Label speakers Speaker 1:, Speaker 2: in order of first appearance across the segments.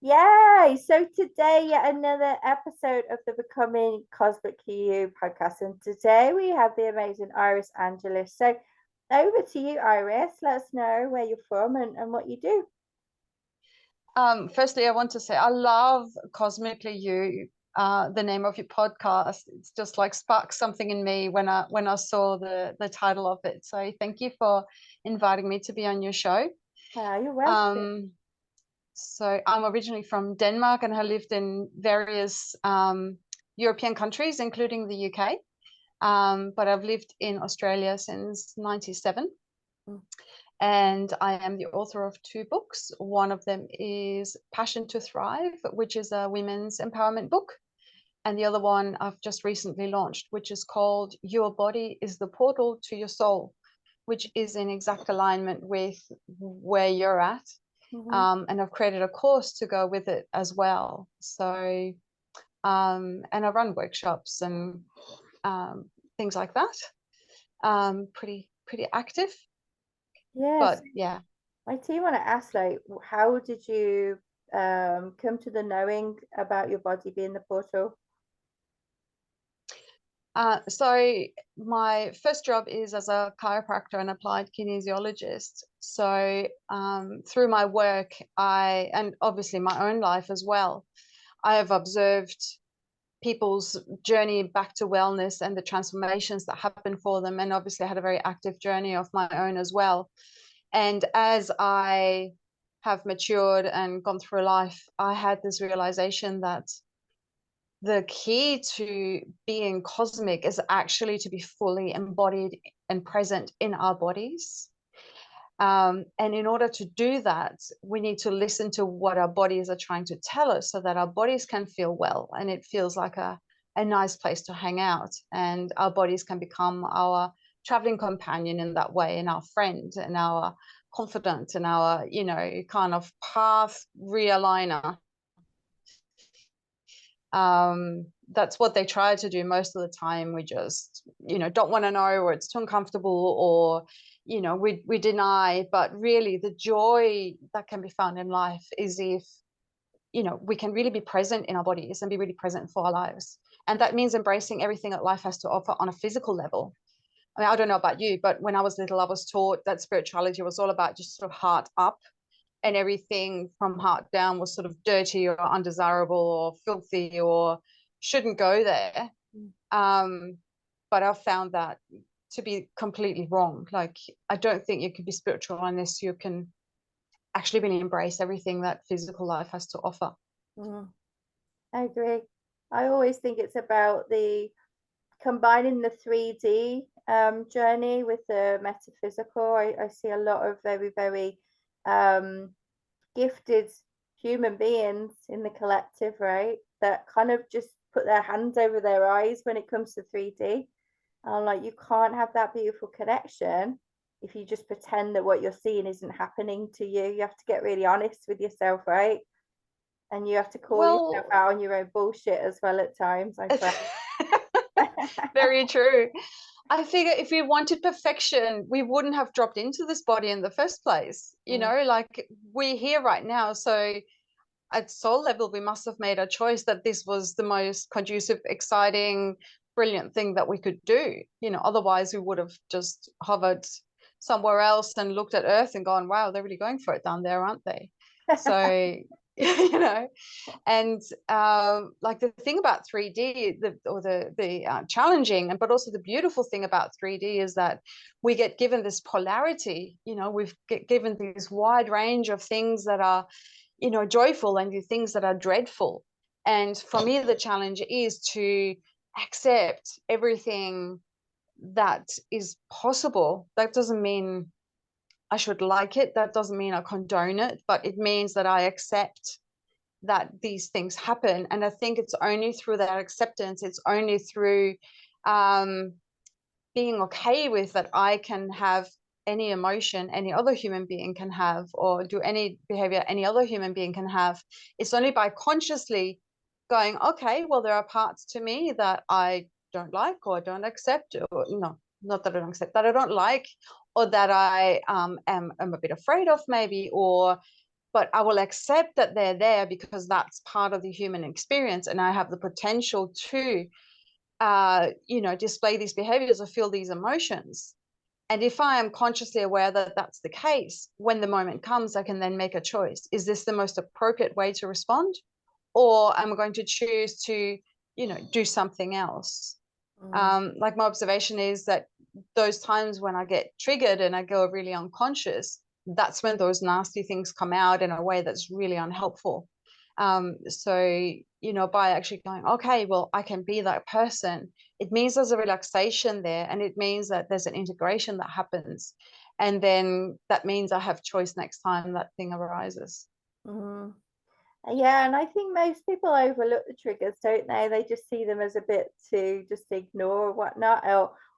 Speaker 1: Yay! So today, yet another episode of the Becoming Cosmic You podcast. And today we have the amazing Iris Angellys. So over to you, Iris. Let us know where you're from and what you do.
Speaker 2: Firstly, I want to say I love Cosmically You, the name of your podcast. It's just like sparked something in me when I saw the title of it. So thank you for inviting me to be on your show.
Speaker 1: You're welcome.
Speaker 2: So I'm originally from Denmark and I lived in various European countries, including the UK. But I've lived in Australia since '97.
Speaker 1: Mm.
Speaker 2: And I am the author of two books. One of them is Passion to Thrive, which is a women's empowerment book. And the other one I've just recently launched, which is called Your Body is the Portal to Your Soul, which is in exact alignment with where you're at.
Speaker 1: Mm-hmm.
Speaker 2: And I've created a course to go with it as well. So, and I run workshops and things like that. Pretty active.
Speaker 1: Yes.
Speaker 2: But yeah.
Speaker 1: My team want to ask, like, how did you come to the knowing about your body being the portal?
Speaker 2: So my first job is as a chiropractor and applied kinesiologist. So through my work, and obviously my own life as well, I have observed people's journey back to wellness and the transformations that happen for them. And obviously I had a very active journey of my own as well. And as I have matured and gone through life, I had this realization that the key to being cosmic is actually to be fully embodied and present in our bodies. And in order to do that, we need to listen to what our bodies are trying to tell us so that our bodies can feel well and it feels like a nice place to hang out. And our bodies can become our traveling companion in that way, and our friend and our confidant and our, kind of path realigner. That's what they try to do most of the time. We just, don't want to know, or it's too uncomfortable, or, we deny. But really, the joy that can be found in life is if, we can really be present in our bodies and be really present for our lives. And that means embracing everything that life has to offer on a physical level. I mean, I don't know about you, but when I was little, I was taught that spirituality was all about just sort of heart up, and everything from heart down was sort of dirty or undesirable or filthy or shouldn't go there. But I've found that to be completely wrong. Like, I don't think you can be spiritual unless you can actually really embrace everything that physical life has to offer.
Speaker 1: Mm, I agree. I always think it's about the combining the 3D journey with the metaphysical. I see a lot of very, very gifted human beings in the collective, right? That kind of just put their hands over their eyes when it comes to 3D. And I'm like, you can't have that beautiful connection if you just pretend that what you're seeing isn't happening to you. You have to get really honest with yourself, right? And you have to call yourself
Speaker 2: Well,
Speaker 1: out on your own bullshit as well at times, I find.
Speaker 2: very true. I figure if we wanted perfection, we wouldn't have dropped into this body in the first place.
Speaker 1: Mm.
Speaker 2: Like we're here right now. So at soul level, we must have made a choice that this was the most conducive, exciting, brilliant thing that we could do. Otherwise we would have just hovered somewhere else and looked at Earth and gone, wow, they're really going for it down there, aren't they? So, and like the thing about 3D, the challenging, but also the beautiful thing about 3D is that we get given this polarity. We've given this wide range of things that are, joyful, and the things that are dreadful. And for me, the challenge is to accept everything that is possible. That doesn't mean I should like it. That doesn't mean I condone it, but it means that I accept that these things happen. And I think it's only through that acceptance, it's only through being okay with that I can have any emotion any other human being can have, or do any behavior any other human being can have. It's only by consciously going, okay, well, there are parts to me that I don't like or don't accept, or not that I don't accept, that I don't like, or that I am a bit afraid of maybe, or but I will accept that they're there because that's part of the human experience, and I have the potential to display these behaviors or feel these emotions. And if I am consciously aware that that's the case, when the moment comes, I can then make a choice. Is this the most appropriate way to respond? Or am I going to choose to, do something else? Like my observation is that those times when I get triggered and I go really unconscious, that's when those nasty things come out in a way that's really unhelpful. So, by actually going, okay, well, I can be that person, it means there's a relaxation there, and it means that there's an integration that happens. And then that means I have choice next time that thing arises.
Speaker 1: Mm. Yeah, and I think most people overlook the triggers, don't they? They just see them as a bit to just ignore or whatnot,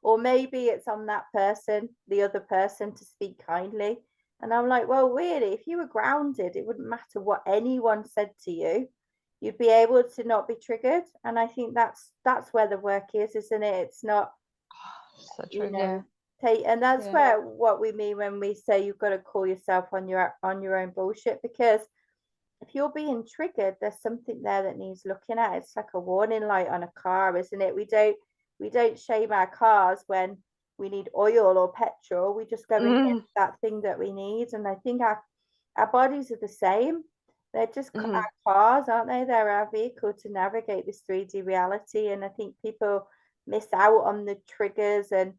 Speaker 1: or maybe it's on that person, the other person, to speak kindly. And I'm like, well, really, if you were grounded, it wouldn't matter what anyone said to you. You'd be able to not be triggered. And I think that's where the work is, isn't it? It's not,
Speaker 2: So
Speaker 1: you
Speaker 2: true. Yeah.
Speaker 1: know, take, and that's
Speaker 2: Yeah.
Speaker 1: where what we mean when we say you've got to call yourself on your own bullshit, because if you're being triggered, there's something there that needs looking at. It's like a warning light on a car, isn't it? We don't shame our cars when we need oil or petrol. We just go and get that thing that we need. And I think our bodies are the same. They're just our cars, aren't they? They're our vehicle to navigate this 3D reality. And I think people miss out on the triggers and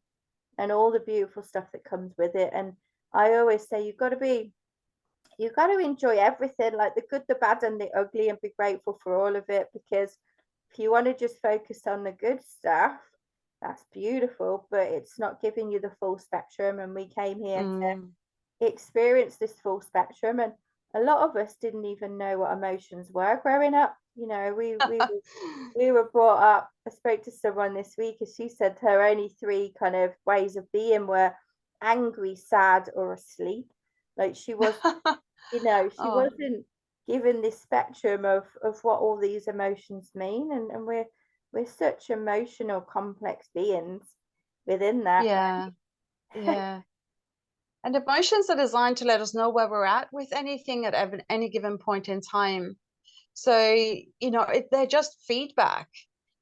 Speaker 1: all the beautiful stuff that comes with it. And I always say you've got to enjoy everything, like the good, the bad, and the ugly, and be grateful for all of it. Because if you want to just focus on the good stuff, that's beautiful, but it's not giving you the full spectrum. And we came here to experience this full spectrum. And a lot of us didn't even know what emotions were growing up. We were brought up. I spoke to someone this week, and she said her only three kind of ways of being were angry, sad, or asleep. Like she was she
Speaker 2: Oh,
Speaker 1: wasn't given this spectrum of what all these emotions mean, and we're such emotional complex beings within that.
Speaker 2: yeah. Yeah. And emotions are designed to let us know where we're at with anything at any given point in time. So, they're just feedback.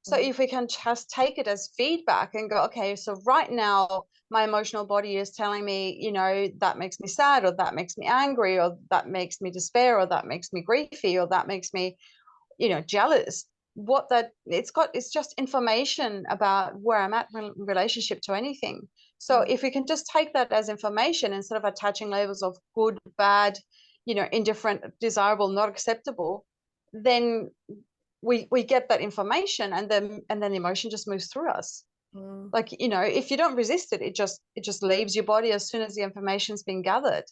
Speaker 2: So if we can just take it as feedback and go, okay, so right now my emotional body is telling me, that makes me sad, or that makes me angry, or that makes me despair, or that makes me griefy, or that makes me, jealous. It's just information about where I'm at in relationship to anything. So if we can just take that as information instead of attaching labels of good, bad, indifferent, desirable, not acceptable, then we get that information, and then the emotion just moves through us. Like, if you don't resist it, it just leaves your body as soon as the information's been gathered.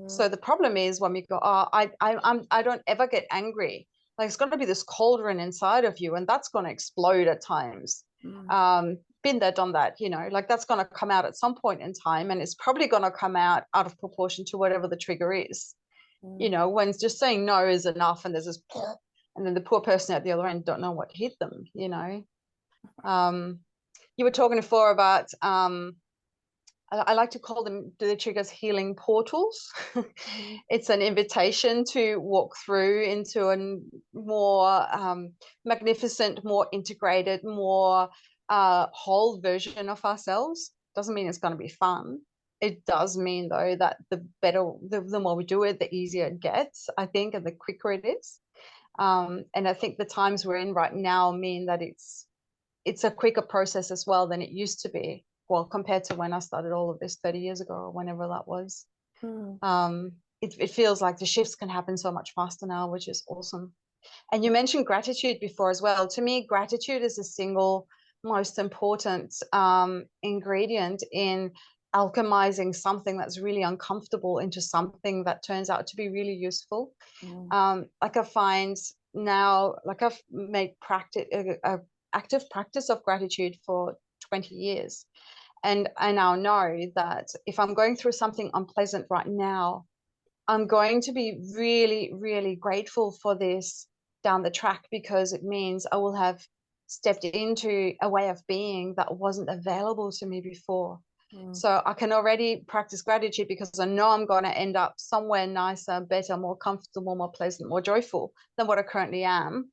Speaker 2: So the problem is when we go, oh, I don't ever get angry. Like, it's going to be this cauldron inside of you, and that's going to explode at times. Been there, done that. Like, that's going to come out at some point in time, and it's probably going to come out of proportion to whatever the trigger is. When just saying no is enough, and there's this, and then the poor person at the other end don't know what hit them. You were talking before about I like to call them the triggers healing portals. It's an invitation to walk through into a more magnificent, more integrated, more whole version of ourselves. Doesn't mean it's going to be fun. It does mean, though, that the more we do it, the easier it gets, I think, and the quicker it is. And I think the times we're in right now mean that it's a quicker process as well than it used to be. Well, compared to when I started all of this 30 years ago, or whenever that was. It feels like the shifts can happen so much faster now, which is awesome. And you mentioned gratitude before as well. To me, gratitude is the single most important ingredient in alchemizing something that's really uncomfortable into something that turns out to be really useful. Like I find now, like I've made active practice of gratitude for 20 years. And I now know that if I'm going through something unpleasant right now, I'm going to be really, really grateful for this down the track, because it means I will have stepped into a way of being that wasn't available to me before. So I can already practice gratitude because I know I'm going to end up somewhere nicer, better, more comfortable, more pleasant, more joyful than what I currently am.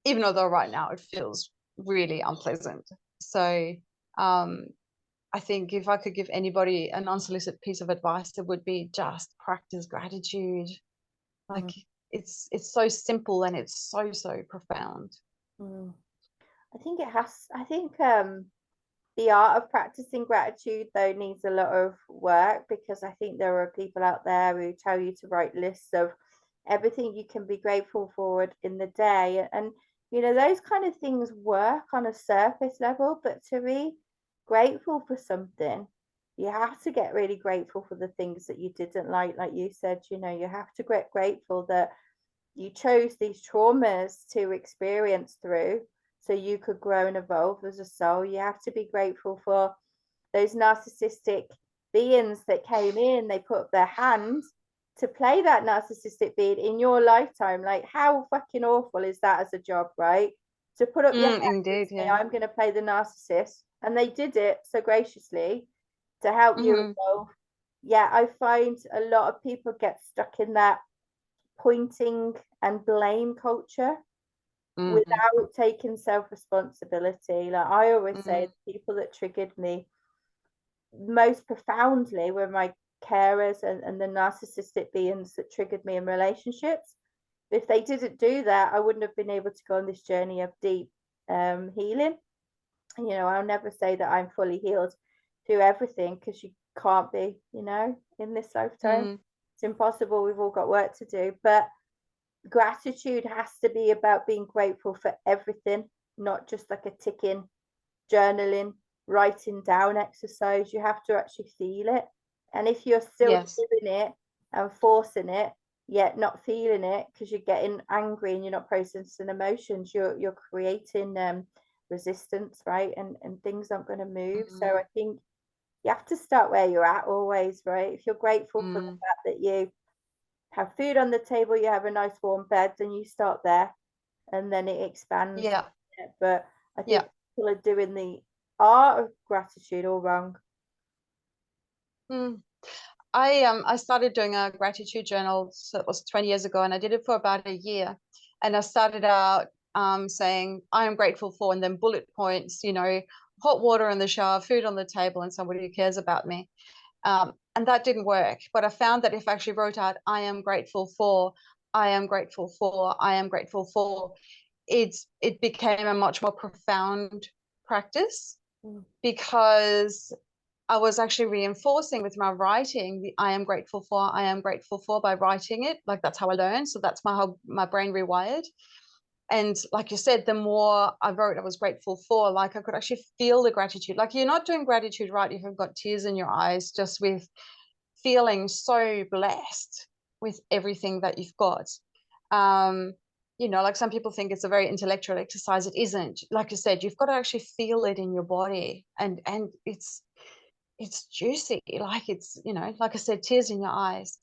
Speaker 2: Even though right now it feels really unpleasant. So I think if I could give anybody an unsolicited piece of advice, it would be just practice gratitude. Like it's so simple and it's so profound.
Speaker 1: I think the art of practicing gratitude though needs a lot of work, because I think there are people out there who tell you to write lists of everything you can be grateful for in the day, and those kind of things work on a surface level, but to be grateful for something, you have to get really grateful for the things that you didn't like you said. You have to get grateful that you chose these traumas to experience through so you could grow and evolve as a soul. You have to be grateful for those narcissistic beings that came in, they put up their hand to play that narcissistic being in your lifetime. Like, how fucking awful is that as a job, right? To put up your hand
Speaker 2: Indeed,
Speaker 1: and say,
Speaker 2: yeah.
Speaker 1: I'm going to play the narcissist. And they did it so graciously to help you evolve. Yeah, I find a lot of people get stuck in that pointing and blame culture without taking self-responsibility. Like I always say, the people that triggered me most profoundly were my carers and the narcissistic beings that triggered me in relationships. If they didn't do that, I wouldn't have been able to go on this journey of deep healing. I'll never say that I'm fully healed through everything, because you can't be, in this lifetime. It's impossible. We've all got work to do. But gratitude has to be about being grateful for everything, not just like a ticking, journaling, writing down exercise. You have to actually feel it. And if you're still doing it and forcing it, yet not feeling it because you're getting angry and you're not processing emotions, you're creating resistance, right? And things aren't going to move. So I think you have to start where you're at always, right? If you're grateful for the fact that you have food on the table, you have a nice warm bed, then you start there and then it expands.
Speaker 2: Yeah.
Speaker 1: But I think people are doing the art of gratitude all wrong.
Speaker 2: I started doing a gratitude journal, so it was 20 years ago, and I did it for about a year. And I started out saying I am grateful for, and then bullet points, hot water in the shower, food on the table, and somebody who cares about me. And that didn't work. But I found that if I actually wrote out I am grateful for, I am grateful for, I am grateful for, it became a much more profound practice, because I was actually reinforcing with my writing the I am grateful for by writing it. Like that's how I learned. So that's how my brain rewired. And like you said, the more I wrote I was grateful for, like I could actually feel the gratitude. Like you're not doing gratitude right if you've got tears in your eyes, just with feeling so blessed with everything that you've got. Like some people think it's a very intellectual exercise. It isn't. Like you said, you've got to actually feel it in your body, and it's juicy. Like it's, like I said, tears in your eyes.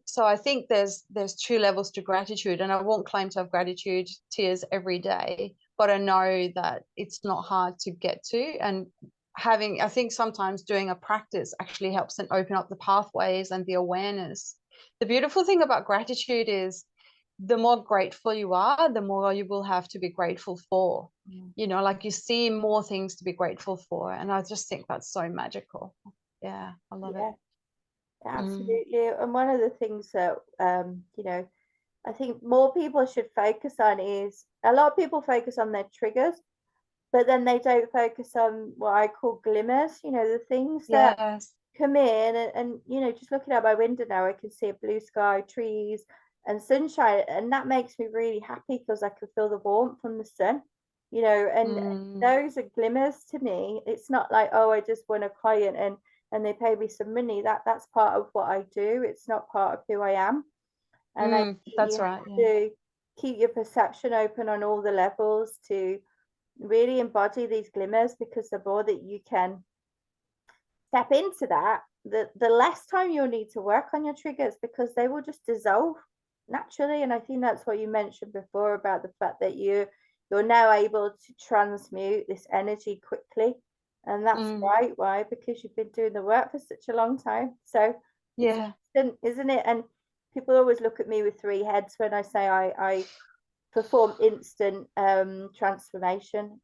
Speaker 2: So I think there's two levels to gratitude, and I won't claim to have gratitude tears every day, but I know that it's not hard to get to. And I think sometimes doing a practice actually helps and open up the pathways and the awareness. The beautiful thing about gratitude is the more grateful you are, the more you will have to be grateful for. Like you see more things to be grateful for. And I just think that's so magical. Yeah, I love it.
Speaker 1: Absolutely. And one of the things that I think more people should focus on is, a lot of people focus on their triggers, but then they don't focus on what I call glimmers, the things that come in, and just looking out my window now, I can see a blue sky, trees and sunshine, and that makes me really happy because I can feel the warmth from the sun, and those are glimmers to me. It's not like, oh, I just want a client and they pay me some money. That's part of what I do. It's not part of who I am. And I think
Speaker 2: that's
Speaker 1: you
Speaker 2: right.
Speaker 1: have to keep your perception open on all the levels to really embody these glimmers, because the more that you can step into that, the less time you'll need to work on your triggers, because they will just dissolve naturally. And I think that's what you mentioned before about the fact that you're now able to transmute this energy quickly And that's right. Why? Because you've been doing the work for such a long time. So
Speaker 2: Yeah.
Speaker 1: it's, isn't it? And people always look at me with three heads when I say I perform instant transformation,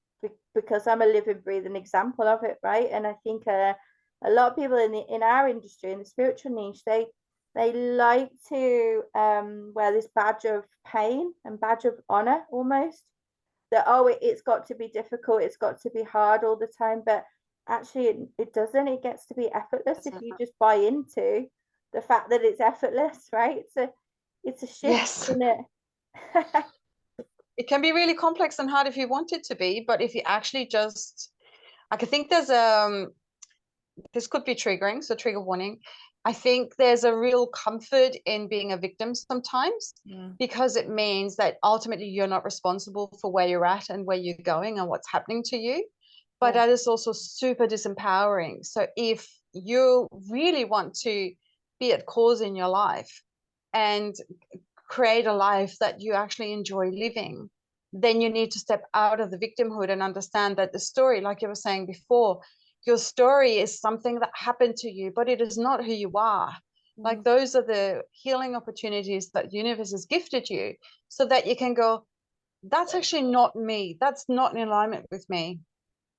Speaker 1: because I'm a living, breathing example of it, right? And I think a lot of people in our industry, in the spiritual niche, they like to wear this badge of pain and badge of honor almost, that it's got to be difficult, it's got to be hard all the time, but actually it doesn't. It gets to be effortless if you just buy into the fact that it's effortless, right? It's a shift,
Speaker 2: Yes.
Speaker 1: isn't it?
Speaker 2: It can be really complex and hard if you want it to be, but if you actually just, like, I think there's this could be triggering, so trigger warning. I think there's a real comfort in being a victim sometimes, because it means that ultimately you're not responsible for where you're at and where you're going and what's happening to you. But that is also super disempowering. So if you really want to be at cause in your life and create a life that you actually enjoy living, then you need to step out of the victimhood and understand that the story, like you were saying before, your story is something that happened to you, but it is not who you are. Like, those are the healing opportunities that the universe has gifted you, so that you can go, that's actually not me. That's not in alignment with me.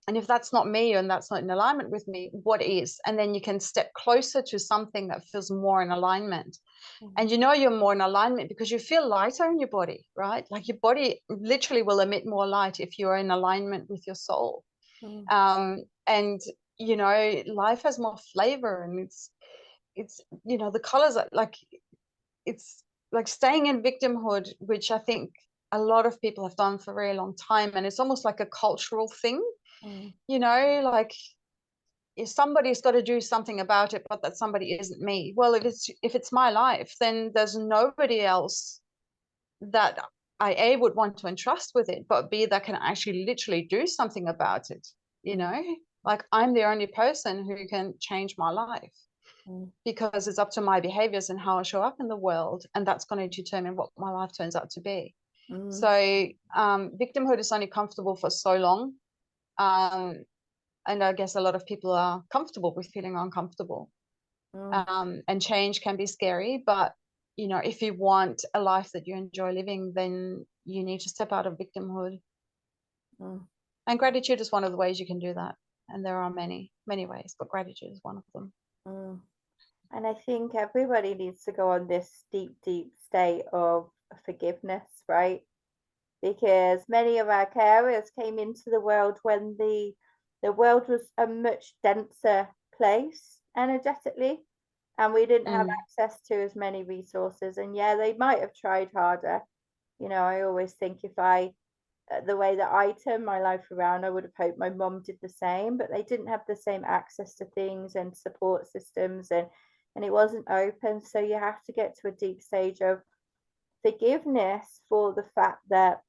Speaker 2: And if that's not me and that's not in alignment with me, what is? And then you can step closer to something that feels more in alignment. And you know you're more in alignment because you feel lighter in your body, right? Like, your body literally will emit more light if you're in alignment with your soul. And you know, life has more flavor, and it's you know, the colors are like, it's like staying in victimhood, which I think a lot of people have done for a very long time, and it's almost like a cultural thing. You know, like, if somebody's got to do something about it, but that somebody isn't me. Well, if it's my life, then there's nobody else that I A, would want to entrust with it, but B, that can actually literally do something about it. You know, like, I'm the only person who can change my life, because it's up to my behaviors and how I show up in the world, and that's going to determine what my life turns out to be. So victimhood is only comfortable for so long. And I guess a lot of people are comfortable with feeling uncomfortable. And change can be scary, but you know, if you want a life that you enjoy living, then you need to step out of victimhood. And gratitude is one of the ways you can do that. And there are many, many ways, but gratitude is one of them.
Speaker 1: And I think everybody needs to go on this deep, deep state of forgiveness, right? Because many of our carers came into the world when the world was a much denser place energetically, and we didn't have access to as many resources. And yeah, they might have tried harder. You know, I always think, if the way that I turned my life around, I would have hoped my mom did the same, but they didn't have the same access to things and support systems, and it wasn't open. So you have to get to a deep stage of forgiveness for the fact that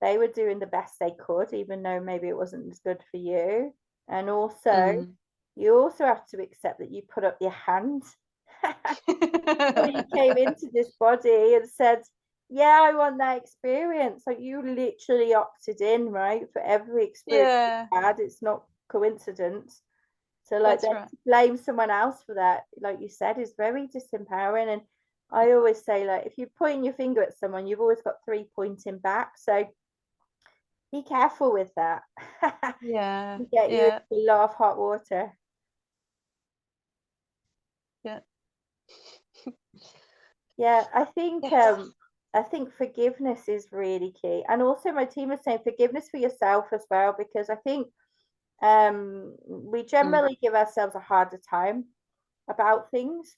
Speaker 1: they were doing the best they could, even though maybe it wasn't as good for you. And also, you also have to accept that you put up your hand. So you came into this body and said, yeah, I want that experience. Like, you literally opted in, right, for every experience you had. It's not coincidence. So like, then to blame someone else for that, like you said, is very disempowering. And I always say, like, if you're pointing your finger at someone, you've always got three pointing back. So be careful with that. You get you a lot of hot water. Yeah, I think forgiveness is really key. And also, my team is saying forgiveness for yourself as well, because I think we generally give ourselves a harder time about things.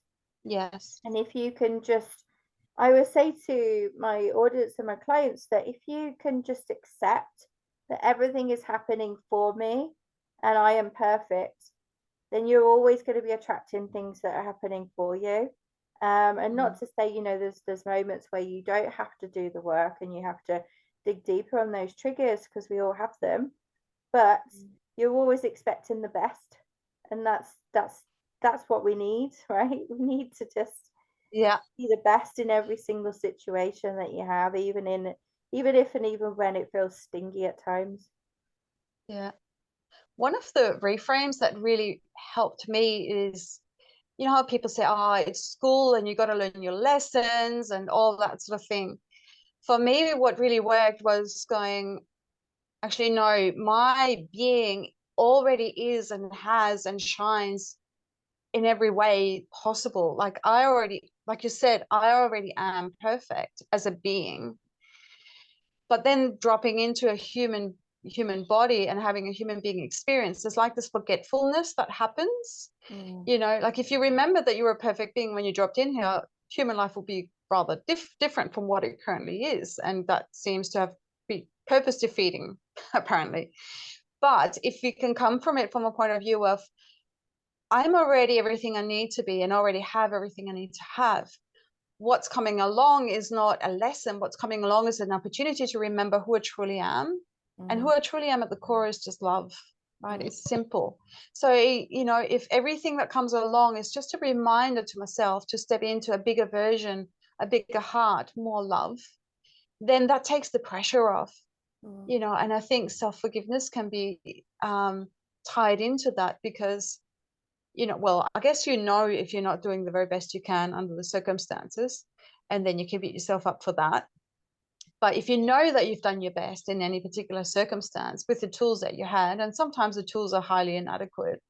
Speaker 1: And if you can just, I always say to my audience and my clients that if you can just accept that everything is happening for me and I am perfect, then you're always going to be attracting things that are happening for you. And not to say, you know, there's moments where you don't have to do the work and you have to dig deeper on those triggers, because we all have them, but you're always expecting the best, and that's what we need, right? We need to just be the best in every single situation that you have, even if and even when it feels stingy at times.
Speaker 2: one of the reframes that really helped me is, you know how people say, oh, it's school and you got to learn your lessons and all that sort of thing. For me, what really worked was going, actually, no, my being already is and has and shines in every way possible. Like I already, like you said, I already am perfect as a being. But then dropping into a human body and having a human being experience, there's like this forgetfulness that happens. You know, like if you remember that you were a perfect being when you dropped in here, human life will be rather different from what it currently is, and that seems to have been purpose defeating apparently. But if you can come from it from a point of view of, I'm already everything I need to be and already have everything I need to have, what's coming along is not a lesson. What's coming along is an opportunity to remember who I truly am. And who I truly am at the core is just love, right? It's simple. So, you know, if everything that comes along is just a reminder to myself to step into a bigger version, a bigger heart, more love, then that takes the pressure off, you know. And I think self-forgiveness can be tied into that because, you know, well, I guess, you know, if you're not doing the very best you can under the circumstances, and then you can beat yourself up for that. But if you know that you've done your best in any particular circumstance with the tools that you had, and sometimes the tools are highly inadequate,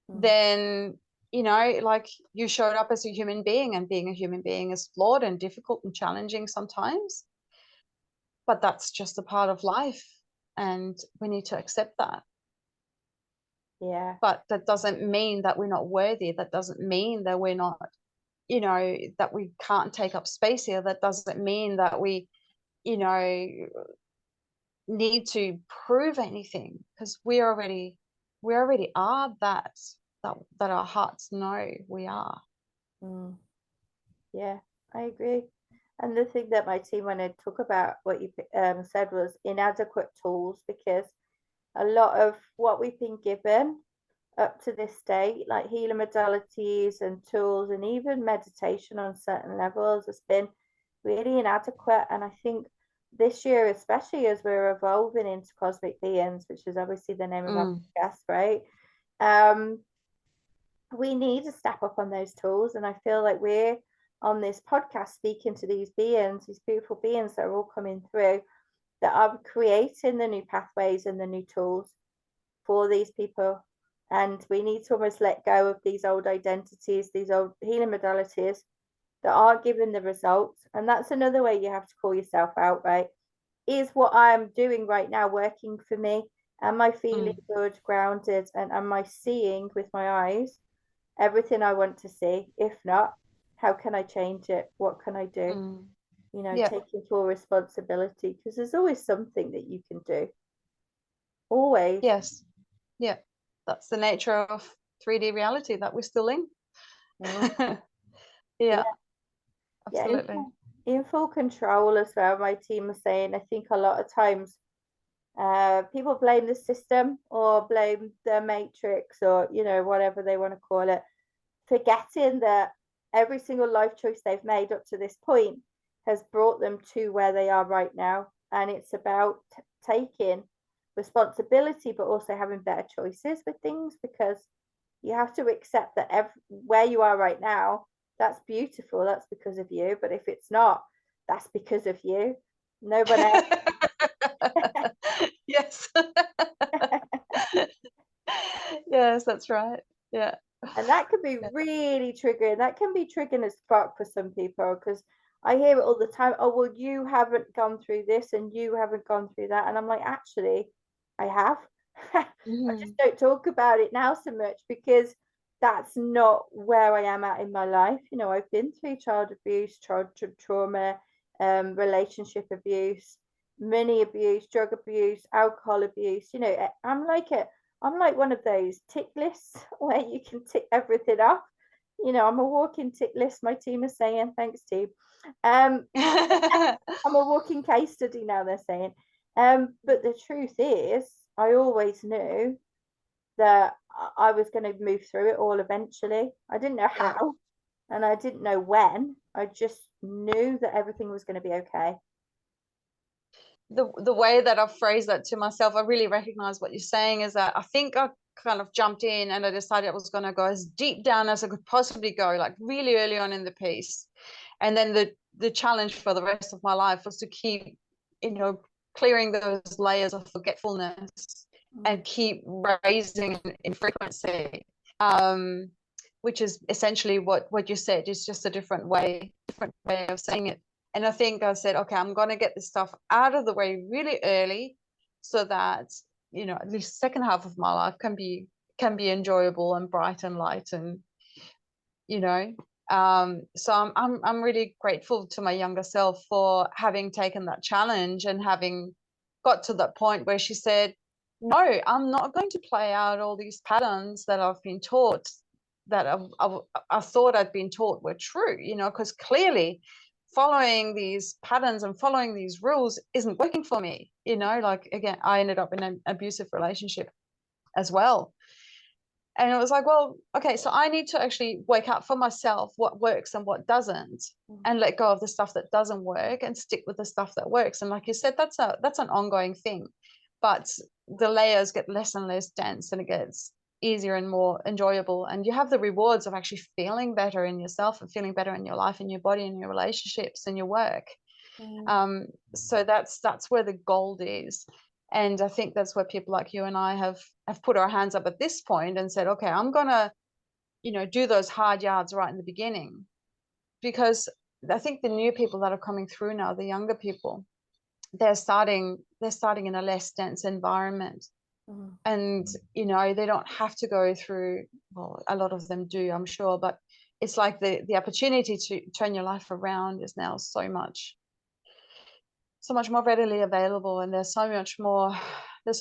Speaker 2: then, you know, like you showed up as a human being, and being a human being is flawed and difficult and challenging sometimes. But that's just a part of life, and we need to accept that.
Speaker 1: Yeah.
Speaker 2: But that doesn't mean that we're not worthy. That doesn't mean that we're not, you know, that we can't take up space here. That doesn't mean that we, you know, need to prove anything, because we already are that our hearts know we are.
Speaker 1: Yeah, I agree. And the thing that my team wanted to talk about, what you said, was inadequate tools, because a lot of what we've been given up to this date, like healing modalities and tools, and even meditation on certain levels, has been really inadequate. And I think this year, especially as we're evolving into cosmic beings, which is obviously the name of our podcast, right? We need to step up on those tools. And I feel like we're on this podcast speaking to these beings, these beautiful beings that are all coming through, that are creating the new pathways and the new tools for these people. And we need to almost let go of these old identities, these old healing modalities that are giving the results. And that's another way you have to call yourself out, right? Is what I'm doing right now working for me? Am I feeling good, grounded, and am I seeing with my eyes everything I want to see? If not, how can I change it? What can I do? You know,
Speaker 2: Yeah.
Speaker 1: taking full responsibility, because there's always something that you can do. Always.
Speaker 2: Yes. Yeah. That's the nature of 3D reality that we're still in.
Speaker 1: Yeah.
Speaker 2: Yeah.
Speaker 1: Yeah,
Speaker 2: Absolutely.
Speaker 1: in full control as well. My team was saying, I think a lot of times people blame the system or blame the matrix, or, you know, whatever they want to call it, forgetting that every single life choice they've made up to this point has brought them to where they are right now. And it's about taking responsibility, but also having better choices with things, because you have to accept that where you are right now, that's beautiful, that's because of you. But if it's not, that's because of you. Nobody else.
Speaker 2: Yes. Yes, that's right. Yeah.
Speaker 1: And that can be really triggering. That can be triggering as fuck for some people, because I hear it all the time. Oh, well, you haven't gone through this and you haven't gone through that. And I'm like, actually, I have. I just don't talk about it now so much, because that's not where I am at in my life. You know, I've been through child abuse, childhood trauma, relationship abuse, money abuse, drug abuse, alcohol abuse. You know, I'm like one of those tick lists where you can tick everything off. You know, I'm a walking tick list. My team is saying, thanks, team. I'm a walking case study now, they're saying. But the truth is, I always knew that I was going to move through it all eventually. I didn't know how, and I didn't know when. I just knew that everything was going to be okay.
Speaker 2: the way that I've phrased that to myself, I really recognize what you're saying, is that I think I kind of jumped in and I decided I was going to go as deep down as I could possibly go, like really early on in the piece. And then the challenge for the rest of my life was to keep, clearing those layers of forgetfulness and keep raising in frequency, which is essentially what you said. Is just a different way of saying it. And I think I said, okay, I'm going to get this stuff out of the way really early, so that at least the second half of my life can be enjoyable and bright and light, and so I'm really grateful to my younger self for having taken that challenge and having got to that point where she said, no, I'm not going to play out all these patterns that I've been taught, that I thought I'd been taught were true, because clearly following these patterns and following these rules isn't working for me. Like, again, I ended up in an abusive relationship as well. And it was like, well, okay, so I need to actually wake up for myself what works and what doesn't, and let go of the stuff that doesn't work and stick with the stuff that works. And like you said, that's an ongoing thing, but the layers get less and less dense, and it gets easier and more enjoyable. And you have the rewards of actually feeling better in yourself and feeling better in your life and your body and your relationships and your work. So that's where the gold is. And I think that's where people like you and I have put our hands up at this point and said, okay, I'm gonna do those hard yards right in the beginning, because I think the new people that are coming through now, the younger people, they're starting in a less dense environment. And they don't have to go through, well, a lot of them do, I'm sure, but it's like the opportunity to turn your life around is now so much more readily available, and there's so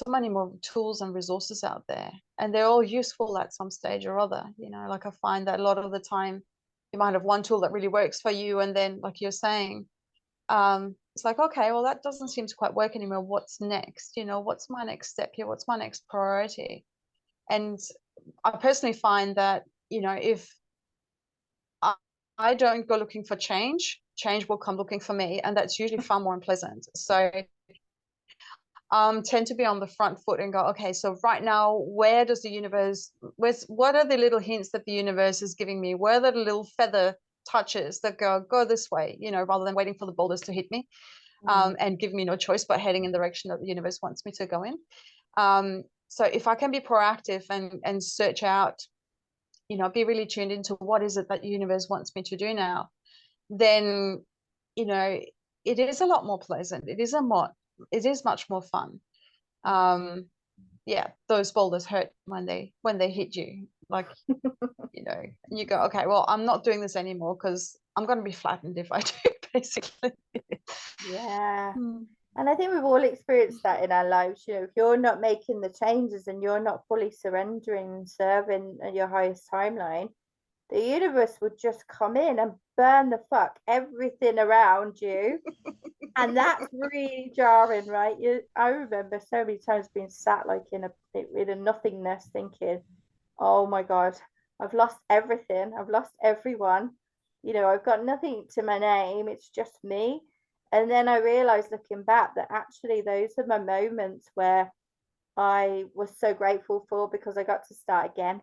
Speaker 2: many more tools and resources out there, and they're all useful at some stage or other. Like, I find that a lot of the time you might have one tool that really works for you, and then, like you're saying, it's like, okay, well, that doesn't seem to quite work anymore. What's next? What's my next step here? What's my next priority? And I personally find that if I don't go looking for change will come looking for me, and that's usually far more unpleasant. So tend to be on the front foot and go, okay, so right now, where does the universe, what are the little hints that the universe is giving me? Where are the little feather touches that go this way, rather than waiting for the boulders to hit me, and give me no choice but heading in the direction that the universe wants me to go in. So if I can be proactive and search out, be really tuned into what is it that the universe wants me to do now, then it is a lot more pleasant. It is much more fun. Yeah, those boulders hurt when they hit you, like, and you go, okay, well, I'm not doing this anymore because I'm going to be flattened if I do, basically.
Speaker 1: Yeah. And I think we've all experienced that in our lives. If you're not making the changes and you're not fully surrendering, serving at your highest timeline, the universe would just come in and burn the fuck everything around you. And that's really jarring, right? I remember so many times being sat like in a nothingness, thinking, oh my God, I've lost everything. I've lost everyone. I've got nothing to my name. It's just me. And then I realized, looking back, that actually those are my moments where I was so grateful for, because I got to start again.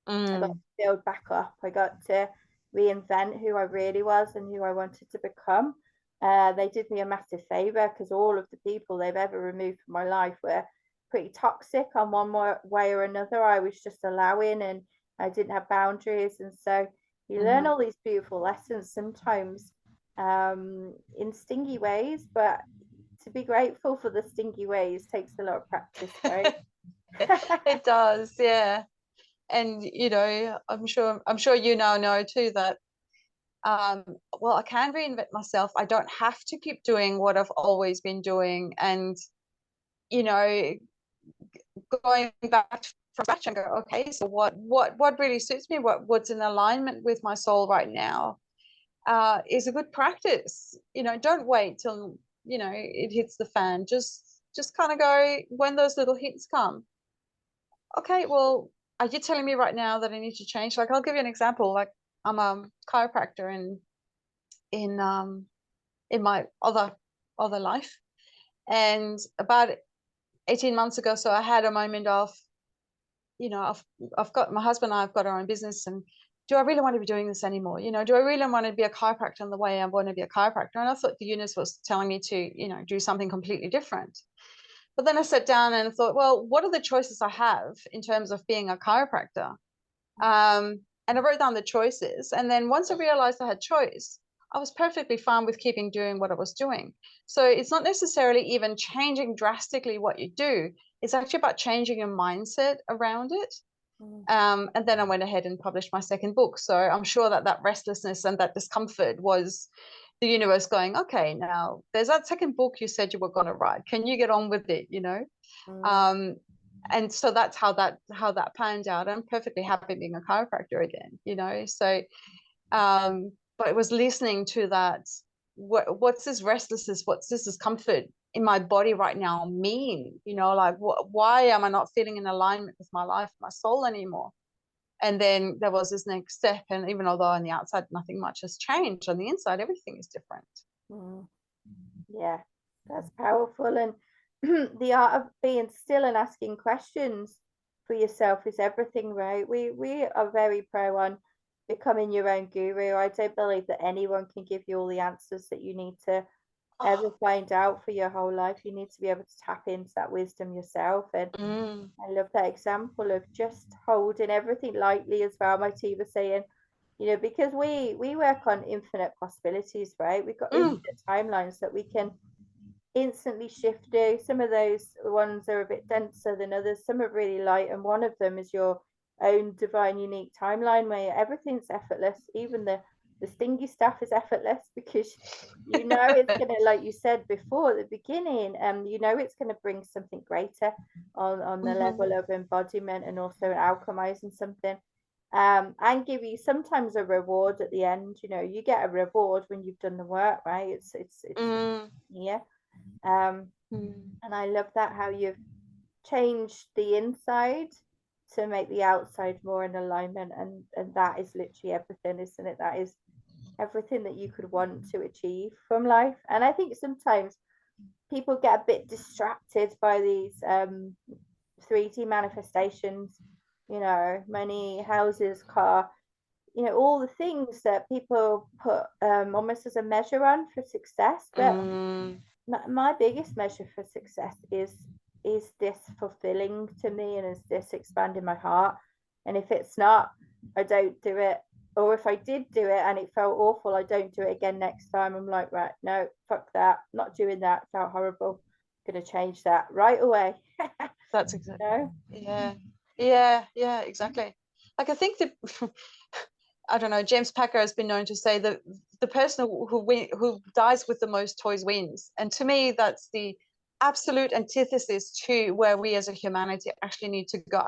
Speaker 1: I got to build back up. I got to reinvent who I really was and who I wanted to become. They did me a massive favor, because all of the people they've ever removed from my life were pretty toxic on one way or another. I was just allowing, and I didn't have boundaries. And so you learn all these beautiful lessons, sometimes in stingy ways, but to be grateful for the stingy ways takes a lot of practice, right?
Speaker 2: It does, yeah. And I'm sure you now know too that well, I can reinvent myself. I don't have to keep doing what I've always been doing, and going back from scratch and go, okay, so what really suits me, what's in alignment with my soul right now, is a good practice. Don't wait till it hits the fan. Just kind of go when those little hints come. Okay, well, are you telling me right now that I need to change? Like, I'll give you an example. Like, I'm a chiropractor in my other life, And about 18 months ago, so I had a moment of, I've got my husband and I've got our own business, and do I really want to be doing this anymore? Do I really want to be a chiropractor in the way I want to be a chiropractor? And I thought the universe was telling me to, do something completely different. But then I sat down and thought, well, what are the choices I have in terms of being a chiropractor? And I wrote down the choices. And then once I realized I had choice, I was perfectly fine with keeping doing what I was doing. So it's not necessarily even changing drastically what you do. It's actually about changing your mindset around it. And then I went ahead and published my second book. So I'm sure that restlessness and that discomfort was the universe going, okay, now there's that second book you said you were going to write. Can you get on with it? And so that's how that panned out. I'm perfectly happy being a chiropractor again. So but it was listening to that. What's this restlessness? What's this discomfort in my body right now mean? Like why am I not feeling in alignment with my life, my soul anymore? And then there was this next step. And even although on the outside nothing much has changed, on the inside everything is different.
Speaker 1: Yeah, that's powerful. And the art of being still and asking questions for yourself is everything, right? We are very pro on becoming your own guru. I don't believe that anyone can give you all the answers that you need to ever find out for your whole life. You need to be able to tap into that wisdom yourself. And I love that example of just holding everything lightly as well. My team was saying, because we work on infinite possibilities, right? We've got infinite timelines that we can instantly shift to. Some of those ones are a bit denser than others. Some are really light, and one of them is your own divine unique timeline where everything's effortless. Even the stingy stuff is effortless, because it's gonna, like you said before at the beginning, it's gonna bring something greater on the level of embodiment, and also alchemizing something. And give you sometimes a reward at the end. You get a reward when you've done the work, right? It's yeah. And I love that, how you've changed the inside to make the outside more in alignment, and that is literally everything, isn't it? That is everything that you could want to achieve from life. And I think sometimes people get a bit distracted by these 3D manifestations, money, houses, car, all the things that people put almost as a measure on for success. But my biggest measure for success is this fulfilling to me, and is this expanding my heart. And if it's not, I don't do it. Or if I did do it and it felt awful, I don't do it again next time. I'm like, right, no, fuck that, not doing that, it felt horrible, I'm gonna change that right away.
Speaker 2: That's exactly. Yeah, exactly. Like I think that I don't know, James Packer has been known to say that the person who dies with the most toys wins. And to me, that's the absolute antithesis to where we as a humanity actually need to go.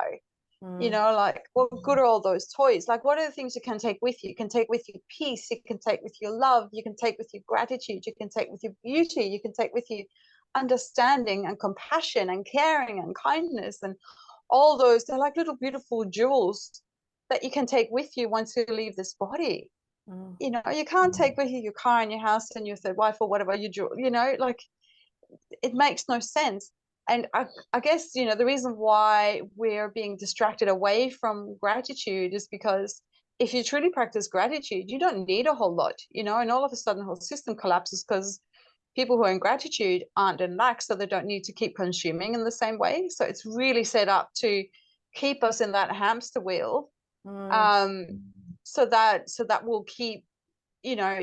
Speaker 2: Like, what good are all those toys? Like, what are the things you can take with you? You can take with you peace, you can take with you love, you can take with you gratitude, you can take with you beauty, you can take with you understanding and compassion and caring and kindness, and all those, they're like little beautiful jewels that you can take with you once you leave this body. You can't take with you your car and your house and your third wife or whatever like it makes no sense. And I guess the reason why we're being distracted away from gratitude is because if you truly practice gratitude, you don't need a whole lot, and all of a sudden the whole system collapses because people who are in gratitude aren't in lack, so they don't need to keep consuming in the same way. So it's really set up to keep us in that hamster wheel, so that we'll keep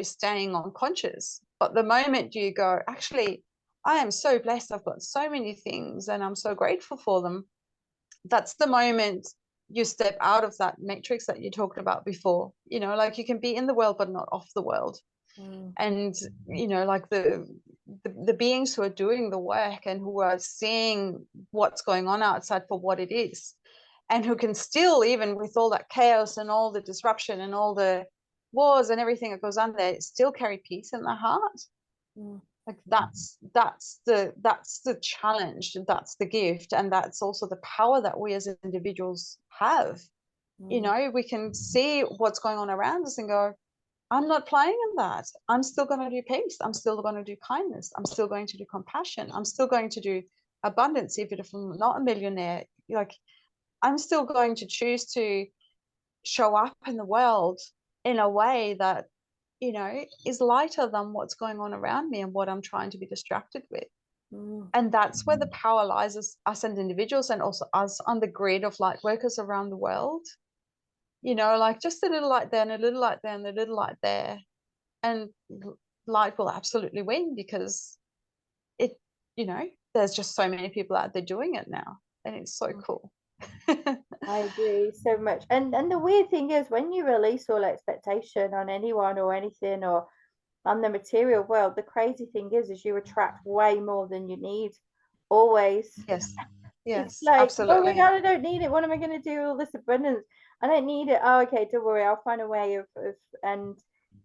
Speaker 2: staying unconscious. But the moment you go, actually, I am so blessed, I've got so many things and I'm so grateful for them, that's the moment you step out of that matrix that you talked about before. Like you can be in the world but not of the world. And like the beings who are doing the work and who are seeing what's going on outside for what it is, and who can still, even with all that chaos and all the disruption and all the wars and everything that goes on there, still carry peace in their heart. Like that's the challenge, that's the gift, and that's also the power that we as individuals have. We can see what's going on around us and go, I'm not playing in that. I'm still going to do peace. I'm still going to do kindness. I'm still going to do compassion. I'm still going to do abundance, even if I'm not a millionaire. Like, I'm still going to choose to show up in the world in a way that, you know, is lighter than what's going on around me and what I'm trying to be distracted with. And that's where the power lies, us and individuals, and also us on the grid of light workers around the world. You know, like just a little light there and a little light there and a little light there. And light will absolutely win, because it, you know, there's just so many people out there doing it now. And it's so cool.
Speaker 1: I agree so much. And the weird thing is, when you release all expectation on anyone or anything, or on the material world, the crazy thing is you attract way more than you need, always.
Speaker 2: Yes.
Speaker 1: It's
Speaker 2: Yes,
Speaker 1: like, oh my
Speaker 2: absolutely.
Speaker 1: God, I don't need it. What am I going to do with all this abundance? I don't need it. Oh, okay, don't worry. I'll find a way of and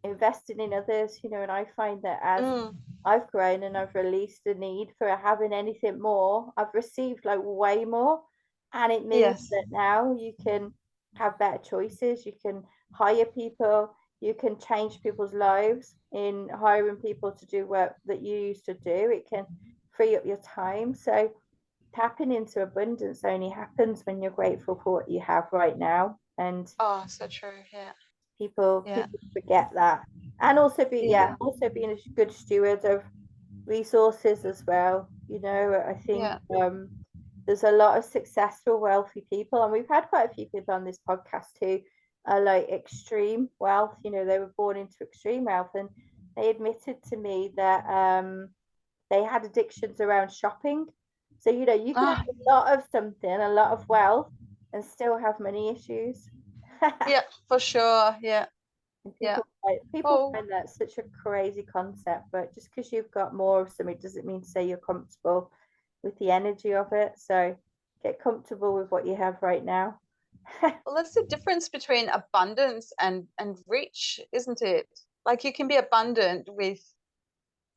Speaker 1: investing in others, you know. And I find that as
Speaker 2: Mm,
Speaker 1: I've grown and I've released the need for having anything more, I've received like way more. And it means
Speaker 2: yes.
Speaker 1: that now you can have better choices. You can hire people. You can change people's lives in hiring people to do work that you used to do. It can free up your time. So tapping into abundance only happens when you're grateful for what you have right now. And
Speaker 2: Oh, so true. Yeah. Yeah.
Speaker 1: people forget that. And also
Speaker 2: Yeah.
Speaker 1: also being a good steward of resources as well. You know, I think
Speaker 2: Yeah.
Speaker 1: there's a lot of successful wealthy people, and we've had quite a few people on this podcast who are like extreme wealth. You know, they were born into extreme wealth, and they admitted to me that they had addictions around shopping. So, you know, you can have
Speaker 2: Ah,
Speaker 1: a lot of something, a lot of wealth, and still have money issues.
Speaker 2: yeah, for sure. Yeah.
Speaker 1: And
Speaker 2: Yeah.
Speaker 1: people
Speaker 2: Oh,
Speaker 1: find that such a crazy concept, but just because you've got more of something doesn't mean to say you're comfortable with the energy of it. So get comfortable with what you have right now.
Speaker 2: well, that's the difference between abundance and rich, isn't it? Like, you can be abundant with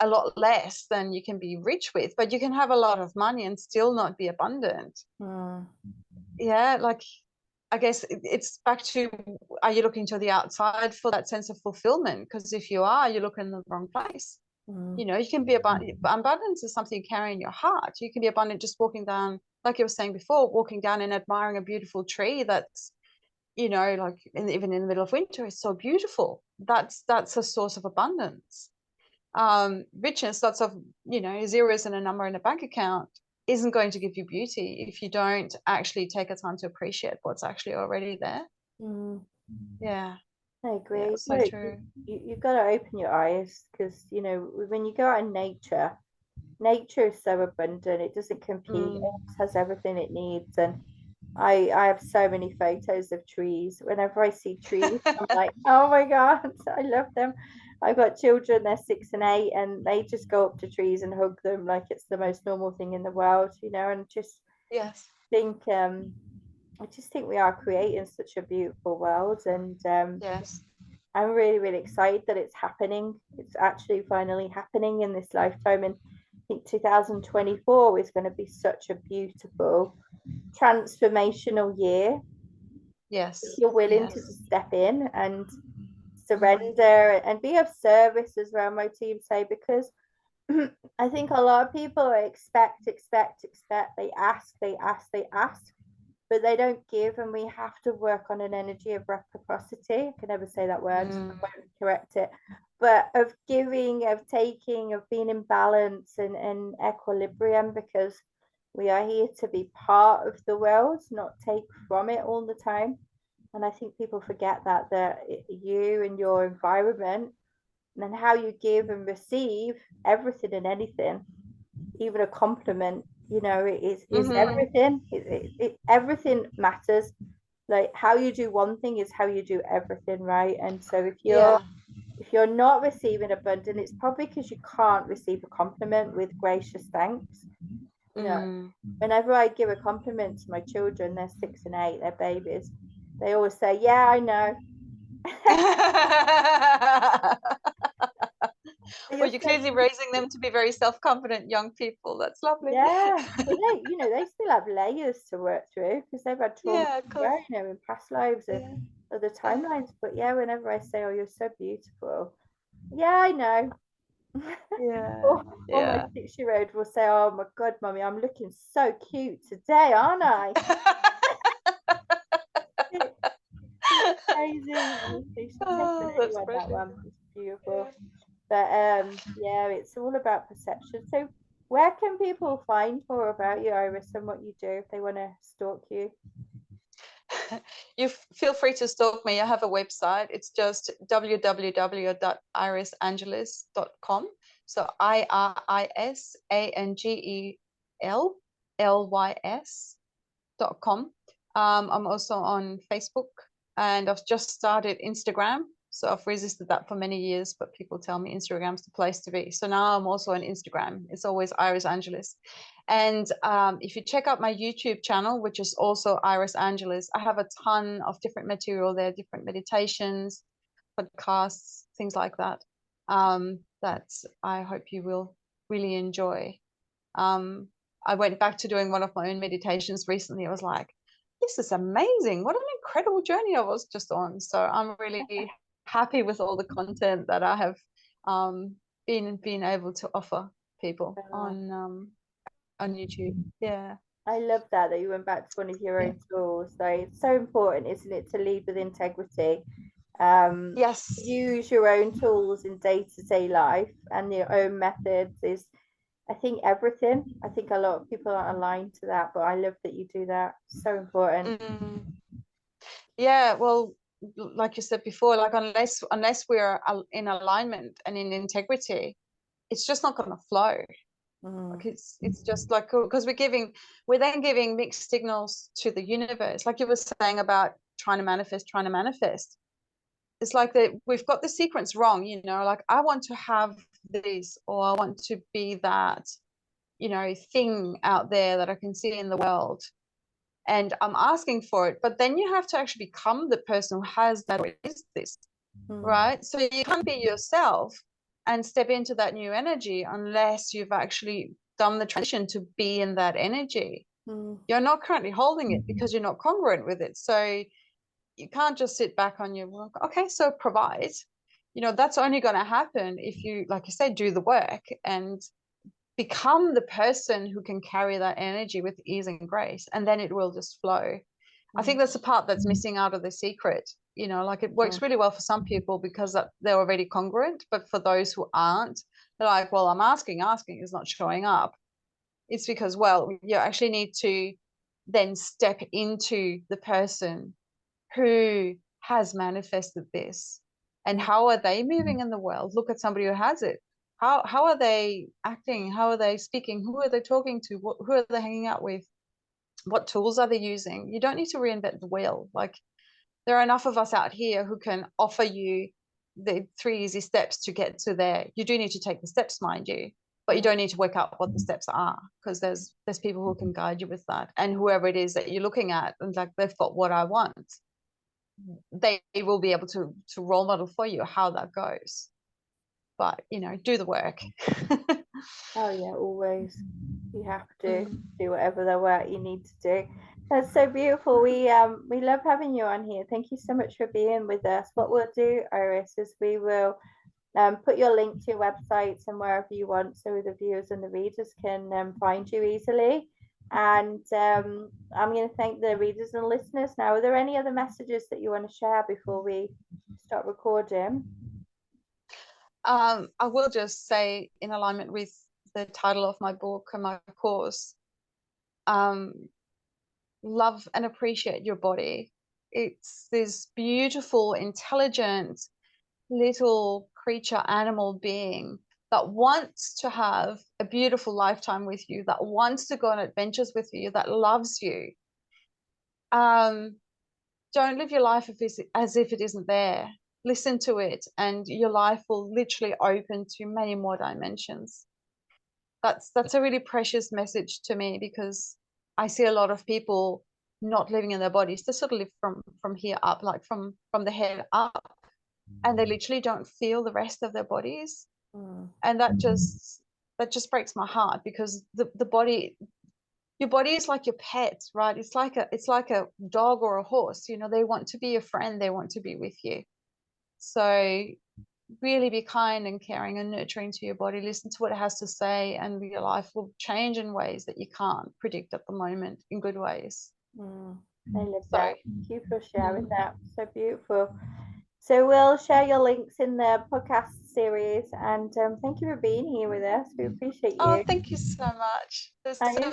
Speaker 2: a lot less than you can be rich with, but you can have a lot of money and still not be abundant.
Speaker 1: Mm,
Speaker 2: Yeah, like, I guess it's back to, are you looking to the outside for that sense of fulfillment? Because if you are, you're looking in the wrong place.
Speaker 1: mm,
Speaker 2: You know, you can be abundant. Abundance is something you carry in your heart. You can be abundant just walking down, like you were saying before, walking down and admiring a beautiful tree that's, you know, like even in the middle of winter, it's so beautiful. That's a source of abundance. Richness, lots of, you know, zeros and a number in a bank account isn't going to give you beauty if you don't actually take a time to appreciate what's actually already there.
Speaker 1: mm.
Speaker 2: Yeah,
Speaker 1: I
Speaker 2: yeah,
Speaker 1: agree.
Speaker 2: so
Speaker 1: Look,
Speaker 2: true.
Speaker 1: you've got to open your eyes because, you know, when you go out in nature, nature is so abundant. It doesn't compete.
Speaker 2: Mm.
Speaker 1: It has everything it needs. And I have so many photos of trees. Whenever I see trees, I'm like, oh my God, I love them. I've got children, they're 6 and 8, and they just go up to trees and hug them like it's the most normal thing in the world, you know, and just
Speaker 2: Yes,
Speaker 1: think I just think we are creating such a beautiful world, and
Speaker 2: yes,
Speaker 1: I'm really, really excited that it's happening. It's actually finally happening in this lifetime. And I think 2024 is going to be such a beautiful transformational year if
Speaker 2: yes,
Speaker 1: you're willing to
Speaker 2: yes.
Speaker 1: just step in and
Speaker 2: Mm.
Speaker 1: surrender and be of service as well, my team say, because I think a lot of people expect. They ask, they ask, but they don't give. And we have to work on an energy of reciprocity. I can never say that word, so
Speaker 2: Mm.
Speaker 1: I won't correct it. But of giving, of taking, of being in balance and equilibrium, because we are here to be part of the world, not take from it all the time. And I think people forget that you and your environment and how you give and receive everything and anything, even a compliment, you know, is
Speaker 2: Mm-hmm.
Speaker 1: everything. Everything matters. Like how you do one thing is how you do everything, right? And so
Speaker 2: Yeah.
Speaker 1: if you're not receiving abundance, it's probably because you can't receive a compliment with gracious thanks. You know,
Speaker 2: Mm.
Speaker 1: whenever I give a compliment to my children, they're 6 and 8, they're babies. They always say, "Yeah, I know."
Speaker 2: Well,
Speaker 1: You're
Speaker 2: you're
Speaker 1: so
Speaker 2: clearly raising them to be very self-confident young people. That's lovely.
Speaker 1: Yeah, but they still have layers to work through because they've had trauma,
Speaker 2: Yeah,
Speaker 1: yeah,
Speaker 2: cool.
Speaker 1: you know, in past lives. And
Speaker 2: Yeah.
Speaker 1: other timelines. But yeah, whenever I say, oh, you're so beautiful, yeah, I know.
Speaker 2: Yeah,
Speaker 1: Or my
Speaker 2: yeah.
Speaker 1: 6-year-old will say, oh my God, mummy, I'm looking so cute today, aren't I? It's crazy, honestly. She'll take the
Speaker 2: Oh,
Speaker 1: cue
Speaker 2: that's
Speaker 1: on that
Speaker 2: precious.
Speaker 1: one. It's beautiful. But yeah, it's all about perception. So where can people find more about you, Iris, and what you do if they want to stalk you?
Speaker 2: You feel free to stalk me. I have a website. It's just www.irisangelys.com. So IRISANGELLYS.com. I'm also on Facebook, and I've just started Instagram. So I've resisted that for many years, but people tell me Instagram's the place to be. So now I'm also on Instagram. It's always Iris Angellys. And if you check out my YouTube channel, which is also Iris Angellys, I have a ton of different material there, different meditations, podcasts, things like that, that I hope you will really enjoy. I went back to doing one of my own meditations recently. I was like, this is amazing. What an incredible journey I was just on. So I'm really happy with all the content that I have been able to offer people on YouTube. Yeah.
Speaker 1: I love that you went back to one of your
Speaker 2: Yeah.
Speaker 1: own tools. So it's so important, isn't it, to lead with integrity.
Speaker 2: Yes.
Speaker 1: Use your own tools in day-to-day life, and your own methods is, I think, everything. I think a lot of people aren't aligned to that, but I love that you do that. So important.
Speaker 2: Yeah, well, like you said before, like unless we're in alignment and in integrity, it's just not going to flow. Like it's just like, because we're then giving mixed signals to the universe, like you were saying about trying to manifest. It's like that we've got the sequence wrong, like I want to have this, or I want to be that, thing out there that I can see in the world, and I'm asking for it. But then you have to actually become the person who has that, or is this, right? So you can't be yourself and step into that new energy unless you've actually done the transition to be in that energy. You're not currently holding it because you're not congruent with it. So you can't just sit back on your, okay, so provide. That's only going to happen if you, like you said, do the work and become the person who can carry that energy with ease and grace, and then it will just flow. I think that's the part that's missing out of the secret. Like it works really well for some people because they're already congruent, but for those who aren't, they're like, well, I'm asking is not showing up. It's because, well, you actually need to then step into the person who has manifested this, and how are they moving in the world. Look at somebody who has it. How are they acting? How are they speaking? Who are they talking to? Who are they hanging out with? What tools are they using? You don't need to reinvent the wheel. Like, there are enough of us out here who can offer you the 3 easy steps to get to there. You do need to take the steps, mind you, but you don't need to work out what the steps are, because there's people who can guide you with that. And whoever it is that you're looking at, and like, they've got what I want, they will be able to role model for you how that goes. But do the work.
Speaker 1: Oh yeah, always. You have to do whatever the work you need to do. That's so beautiful. We love having you on here. Thank you so much for being with us. What we'll do, Iris, is we will put your link to your websites and wherever you want, so the viewers and the readers can find you easily. And I'm going to thank the readers and listeners now. Are there any other messages that you want to share before we start recording?
Speaker 2: I will just say, in alignment with the title of my book and my course, love and appreciate your body. It's this beautiful, intelligent little creature, animal being that wants to have a beautiful lifetime with you, that wants to go on adventures with you, that loves you. Don't live your life as if it isn't there. Listen to it, and your life will literally open to many more dimensions. That's a really precious message to me, because I see a lot of people not living in their bodies. They sort of live from here up, like from the head up, and they literally don't feel the rest of their bodies. And that just breaks my heart, because the body, your body is like your pet, right? It's like a dog or a horse, you know, they want to be your friend, they want to be with you. So really be kind and caring and nurturing to your body, listen to what it has to say, and your life will change in ways that you can't predict at the moment, in good ways.
Speaker 1: I love
Speaker 2: So
Speaker 1: that. Thank you for sharing that. So beautiful. So we'll share your links in the podcast series, and thank you for being here with us. We appreciate
Speaker 2: oh,
Speaker 1: you.
Speaker 2: thank you so much. It's
Speaker 1: You're
Speaker 2: so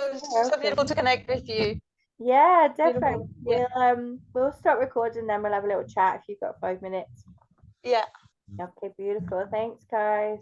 Speaker 2: beautiful
Speaker 1: welcome.
Speaker 2: to connect with you.
Speaker 1: Yeah, definitely.
Speaker 2: Beautiful. Yeah.
Speaker 1: We'll start recording, then we'll have a little chat if you've got 5 minutes.
Speaker 2: Yeah.
Speaker 1: Okay, beautiful. Thanks, guys.